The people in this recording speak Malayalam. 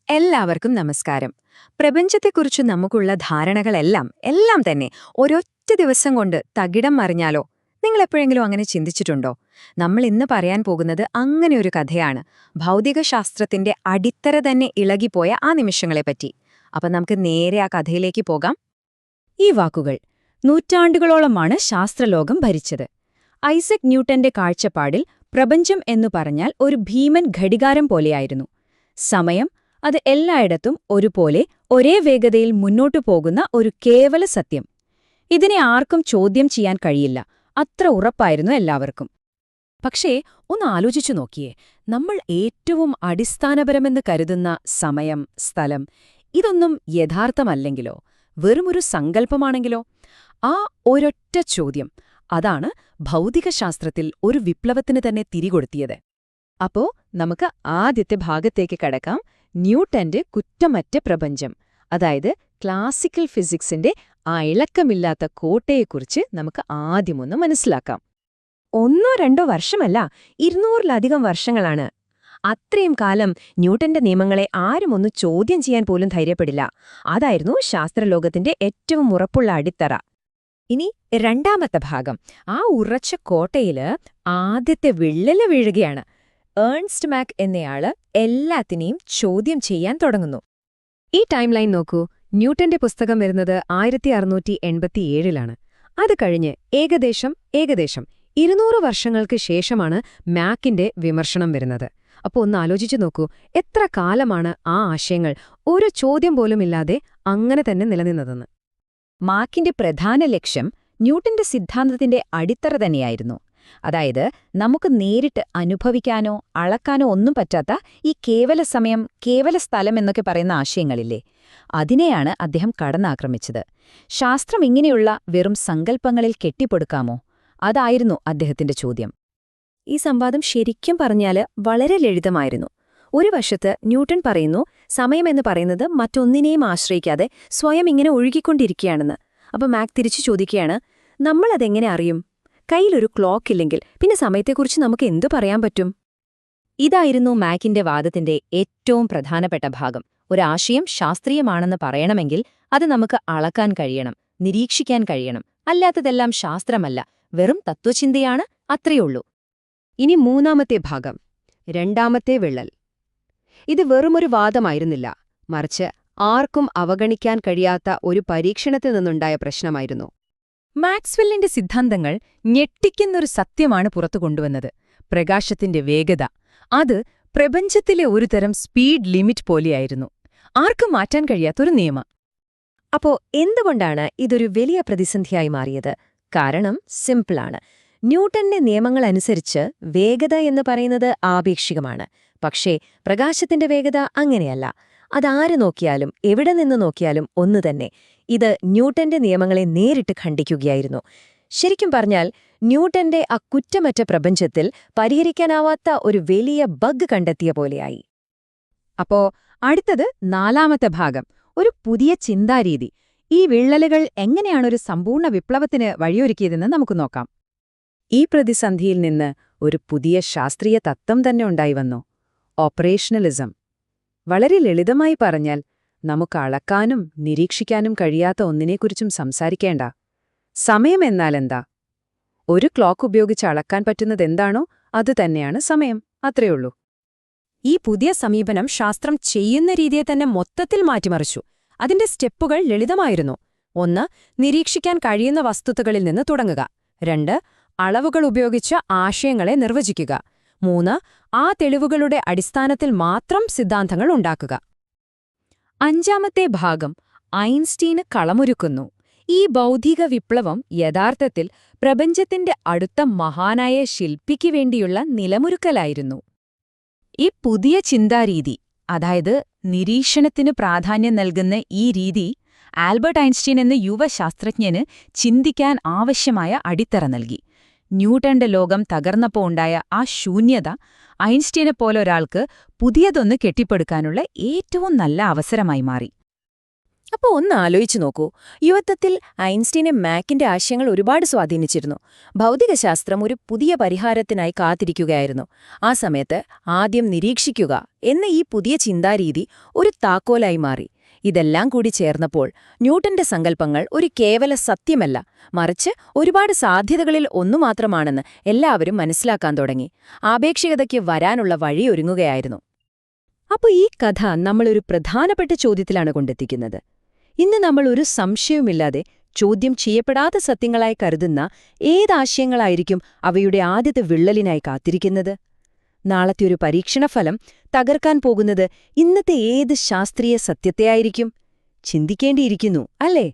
എല്ലാവർക്കും നമസ്കാരം. പ്രപഞ്ചത്തെക്കുറിച്ച് നമുക്കുള്ള ധാരണകളെല്ലാം തന്നെ ഒരൊറ്റ ദിവസം കൊണ്ട് തകിടം മറിഞ്ഞാലോ? നിങ്ങൾ എപ്പോഴെങ്കിലും അങ്ങനെ ചിന്തിച്ചിട്ടുണ്ടോ? നമ്മൾ ഇന്ന് പറയാൻ പോകുന്നത് അങ്ങനെ ഒരു കഥയാണ്. ഭൗതികശാസ്ത്രത്തിന്റെ അടിത്തറ തന്നെ ഇളകിപ്പോയ ആ നിമിഷങ്ങളെപ്പറ്റി. അപ്പം നമുക്ക് നേരെ ആ കഥയിലേക്ക് പോകാം. ഈ വാക്കുകൾ നൂറ്റാണ്ടുകളോളമാണ് ശാസ്ത്രലോകം ഭരിച്ചത്. ഐസക് ന്യൂട്ടന്റെ കാഴ്ചപ്പാടിൽ പ്രപഞ്ചം എന്നു പറഞ്ഞാൽ ഒരു ഭീമൻ ഘടികാരം പോലെയായിരുന്നു. സമയം അത് എല്ലായിടത്തും ഒരുപോലെ ഒരേ വേഗതയിൽ മുന്നോട്ടു പോകുന്ന ഒരു കേവല സത്യം. ഇതിനെ ആർക്കും ചോദ്യം ചെയ്യാൻ കഴിയില്ല, അത്ര ഉറപ്പായിരുന്നു എല്ലാവർക്കും. പക്ഷേ ഒന്ന് ആലോചിച്ചു നോക്കിയേ, നമ്മൾ ഏറ്റവും അടിസ്ഥാനപരമെന്ന് കരുതുന്ന സമയം, സ്ഥലം, ഇതൊന്നും യഥാർത്ഥമല്ലെങ്കിലോ, വെറുമൊരു സങ്കല്പമാണെങ്കിലോ? ആ ഒരൊറ്റ ചോദ്യം അതാണ് ഭൗതികശാസ്ത്രത്തിൽ ഒരു വിപ്ലവത്തിന് തന്നെ തിരികൊടുത്തിയത്. അപ്പോ നമുക്ക് ആദ്യത്തെ ഭാഗത്തേക്ക് കടക്കാം. ന്യൂട്ടന്റെ കുറ്റമറ്റ പ്രപഞ്ചം, അതായത് ക്ലാസിക്കൽ ഫിസിക്സിന്റെ ആ ഇളക്കമില്ലാത്ത കോട്ടയെക്കുറിച്ച് നമുക്ക് ആദ്യമൊന്ന് മനസ്സിലാക്കാം. 1-2 വർഷമല്ല, 200-ലധികം വർഷങ്ങളാണ്. അത്രയും കാലം ന്യൂട്ടന്റെ നിയമങ്ങളെ ആരും ഒന്ന് ചോദ്യം ചെയ്യാൻ പോലും ധൈര്യപ്പെടില്ല. അതായിരുന്നു ശാസ്ത്രലോകത്തിന്റെ ഏറ്റവും ഉറപ്പുള്ള അടിത്തറ. ഇനി രണ്ടാമത്തെ ഭാഗം, ആ ഉറച്ച കോട്ടയില് ആദ്യത്തെ വിള്ളല് വീഴുകയാണ്. ഏൺസ്റ്റ് മാക് എന്നയാള് എല്ലാത്തിനെയും ചോദ്യം ചെയ്യാൻ തുടങ്ങുന്നു. ഈ ടൈം ലൈൻ നോക്കൂ. ന്യൂട്ടന്റെ പുസ്തകം വരുന്നത് 1687-ലാണ്. അത് കഴിഞ്ഞ് ഏകദേശം 200 വർഷങ്ങൾക്ക് ശേഷമാണ് മാക്കിന്റെ വിമർശനം വരുന്നത്. അപ്പോൾ ഒന്ന് ആലോചിച്ചു നോക്കൂ, എത്ര കാലമാണ് ആ ആശയങ്ങൾ ഒരു ചോദ്യം പോലുമില്ലാതെ അങ്ങനെ തന്നെ നിലനിന്നതെന്ന്. മാക്കിന്റെ പ്രധാന ലക്ഷ്യം ന്യൂട്ടന്റെ സിദ്ധാന്തത്തിന്റെ അടിത്തറ തന്നെയായിരുന്നു. അതായത് നമുക്ക് നേരിട്ട് അനുഭവിക്കാനോ അളക്കാനോ ഒന്നും പറ്റാത്ത ഈ കേവല സമയം, കേവല സ്ഥലം എന്നൊക്കെ പറയുന്ന ആശയങ്ങളില്ലേ, അതിനെയാണ് അദ്ദേഹം കടന്നാക്രമിച്ചത്. ശാസ്ത്രം ഇങ്ങനെയുള്ള വെറും സങ്കല്പങ്ങളിൽ കെട്ടിപ്പൊടുക്കാമോ? അതായിരുന്നു അദ്ദേഹത്തിന്റെ ചോദ്യം. ഈ സംവാദം ശരിക്കും പറഞ്ഞാല് വളരെ ലളിതമായിരുന്നു. ഒരു വശത്ത് ന്യൂട്ടൺ പറയുന്നു, സമയമെന്ന് പറയുന്നത് മറ്റൊന്നിനെയും ആശ്രയിക്കാതെ സ്വയം ഇങ്ങനെ ഒഴുകിക്കൊണ്ടിരിക്കുകയാണെന്ന്. അപ്പോൾ മാക് തിരിച്ചു ചോദിക്കുകയാണ്, നമ്മളതെങ്ങനെ അറിയും? കയ്യിലൊരു ക്ലോക്ക് ഇല്ലെങ്കിൽ പിന്നെ സമയത്തെക്കുറിച്ച് നമുക്ക് എന്തു പറയാൻ പറ്റും? ഇതായിരുന്നു മാക്കിന്റെ വാദത്തിന്റെ ഏറ്റവും പ്രധാനപ്പെട്ട ഭാഗം. ഒരാശയം ശാസ്ത്രീയമാണെന്ന് പറയണമെങ്കിൽ അത് നമുക്ക് അളക്കാൻ കഴിയണം, നിരീക്ഷിക്കാൻ കഴിയണം. അല്ലാത്തതെല്ലാം ശാസ്ത്രമല്ല, വെറും തത്വചിന്തയാണ്, അത്രയുള്ളൂ. ഇനി മൂന്നാമത്തെ ഭാഗം, രണ്ടാമത്തെ വിള്ളൽ. ഇത് വെറുമൊരു വാദമായിരുന്നില്ല, മറിച്ച് ആർക്കും അവഗണിക്കാൻ കഴിയാത്ത ഒരു പരീക്ഷണത്തിൽ നിന്നുണ്ടായ പ്രശ്നമായിരുന്നു. മാക്സ്വെല്ലിന്റെ സിദ്ധാന്തങ്ങൾ ഞെട്ടിക്കുന്നൊരു സത്യമാണ് പുറത്തു കൊണ്ടുവന്നത്. പ്രകാശത്തിന്റെ വേഗത, അത് പ്രപഞ്ചത്തിലെ ഒരുതരം സ്പീഡ് ലിമിറ്റ് പോലെയായിരുന്നു. ആർക്കും മാറ്റാൻ കഴിയാത്തൊരു നിയമം. അപ്പോ എന്തുകൊണ്ടാണ് ഇതൊരു വലിയ പ്രതിസന്ധിയായി മാറിയത്? കാരണം സിമ്പിളാണ്. ന്യൂട്ടന്റെ നിയമങ്ങളനുസരിച്ച് വേഗത എന്ന് പറയുന്നത് ആപേക്ഷികമാണ്. പക്ഷേ പ്രകാശത്തിന്റെ വേഗത അങ്ങനെയല്ല. അതാര് നോക്കിയാലും എവിടെ നിന്ന് നോക്കിയാലും ഒന്നുതന്നെ. ഇത് ന്യൂട്ടന്റെ നിയമങ്ങളെ നേരിട്ട് ഖണ്ഡിക്കുകയായിരുന്നു. ശരിക്കും പറഞ്ഞാൽ ന്യൂട്ടന്റെ ആ കുറ്റമറ്റ പ്രപഞ്ചത്തിൽ പരിഹരിക്കാനാവാത്ത ഒരു വലിയ ബഗ് കണ്ടെത്തിയ പോലെയായി. അപ്പോ അടുത്തത് നാലാമത്തെ ഭാഗം, ഒരു പുതിയ ചിന്താരീതി. ഈ വിള്ളലുകൾ എങ്ങനെയാണൊരു സമ്പൂർണ്ണ വിപ്ലവത്തിന് വഴിയൊരുക്കിയതെന്ന് നമുക്ക് നോക്കാം. ഈ പ്രതിസന്ധിയിൽ നിന്ന് ഒരു പുതിയ ശാസ്ത്രീയ തത്വം തന്നെ ഉണ്ടായി വന്നു, ഓപ്പറേഷണലിസം. വളരെ ലളിതമായി പറഞ്ഞാൽ, നമുക്ക് അളക്കാനും നിരീക്ഷിക്കാനും കഴിയാത്ത ഒന്നിനെക്കുറിച്ചും സംസാരിക്കേണ്ട. സമയം എന്നാലെന്താ? ഒരു ക്ലോക്ക് ഉപയോഗിച്ച് അളക്കാൻ പറ്റുന്നതെന്താണോ അതുതന്നെയാണ് സമയം, അത്രയുള്ളൂ. ഈ പുതിയ സമീപനം ശാസ്ത്രം ചെയ്യുന്ന രീതിയെ തന്നെ മൊത്തത്തിൽ മാറ്റിമറിച്ചു. അതിന്റെ സ്റ്റെപ്പുകൾ ലളിതമായിരുന്നു. 1, നിരീക്ഷിക്കാൻ കഴിയുന്ന വസ്തുതകളിൽ നിന്ന് തുടങ്ങുക. 2, അളവുകൾ ഉപയോഗിച്ച് ആശയങ്ങളെ നിർവചിക്കുക. 3, ആ തെളിവുകളുടെ അടിസ്ഥാനത്തിൽ മാത്രം സിദ്ധാന്തങ്ങൾ ഉണ്ടാക്കുക. അഞ്ചാമത്തെ ഭാഗം ഐൻസ്റ്റീന് കളമൊരുക്കുന്നു. ഈ ബൗദ്ധിക വിപ്ലവം യഥാർത്ഥത്തിൽ പ്രപഞ്ചത്തിന്റെ അടുത്ത മഹാനായ ശില്പിക്ക് വേണ്ടിയുള്ള നിലമൊരുക്കലായിരുന്നു. ഈ പുതിയ ചിന്താരീതി, അതായത് നിരീക്ഷണത്തിന് പ്രാധാന്യം നൽകുന്ന ഈ രീതി, ആൽബർട്ട് ഐൻസ്റ്റീൻ എന്ന യുവശാസ്ത്രജ്ഞന് ചിന്തിക്കാൻ ആവശ്യമായ അടിത്തറ നൽകി. ന്യൂട്ടന്റെ ലോകം തകർന്നപ്പോൾ ഉണ്ടായ ആ ശൂന്യത ഐൻസ്റ്റീനെപ്പോലൊരാൾക്ക് പുതിയതൊന്ന് കെട്ടിപ്പടുക്കാനുള്ള ഏറ്റവും നല്ല അവസരമായി മാറി. അപ്പോൾ ഒന്ന് ആലോചിച്ചു നോക്കൂ. യുവത്വത്തിൽ ഐൻസ്റ്റീനെ മാക്കിന്റെ ആശയങ്ങൾ ഒരുപാട് സ്വാധീനിച്ചിരുന്നു. ഭൗതികശാസ്ത്രം ഒരു പുതിയ പരിഹാരത്തിനായി കാത്തിരിക്കുകയായിരുന്നു. ആ സമയത്ത് ആദ്യം നിരീക്ഷിക്കുക എന്ന ഈ പുതിയ ചിന്താരീതി ഒരു താക്കോലായി മാറി. ഇതെല്ലാം കൂടി ചേർന്നപ്പോൾ ന്യൂട്ടന്റെ സങ്കല്പങ്ങൾ ഒരു കേവല സത്യമല്ല, മറിച്ച് ഒരുപാട് സാധ്യതകളിൽ ഒന്നുമാത്രമാണെന്ന് എല്ലാവരും മനസ്സിലാക്കാൻ തുടങ്ങി. ആപേക്ഷികതയ്ക്ക് വരാനുള്ള വഴിയൊരുങ്ങുകയായിരുന്നു. അപ്പോൾ ഈ കഥ നമ്മളൊരു പ്രധാനപ്പെട്ട ചോദ്യത്തിലാണ് കൊണ്ടെത്തിക്കുന്നത്. ഇന്ന് നമ്മൾ ഒരു സംശയവുമില്ലാതെ ചോദ്യം ചെയ്യപ്പെടാത്ത സത്യങ്ങളായി കരുതുന്ന ഏതാശയങ്ങളായിരിക്കും അവയുടെ ആദ്യത്തെ വിള്ളലിനായി കാത്തിരിക്കുന്നത്? നാളത്തെ ഒരു പരീക്ഷണഫലം തകർക്കാൻ പോകുന്നത് ഇന്നത്തെ ഏത് ശാസ്ത്രീയ സത്യത്തെയായിരിക്കും? ചിന്തിക്കേണ്ടിയിരിക്കുന്നു, അല്ലേ?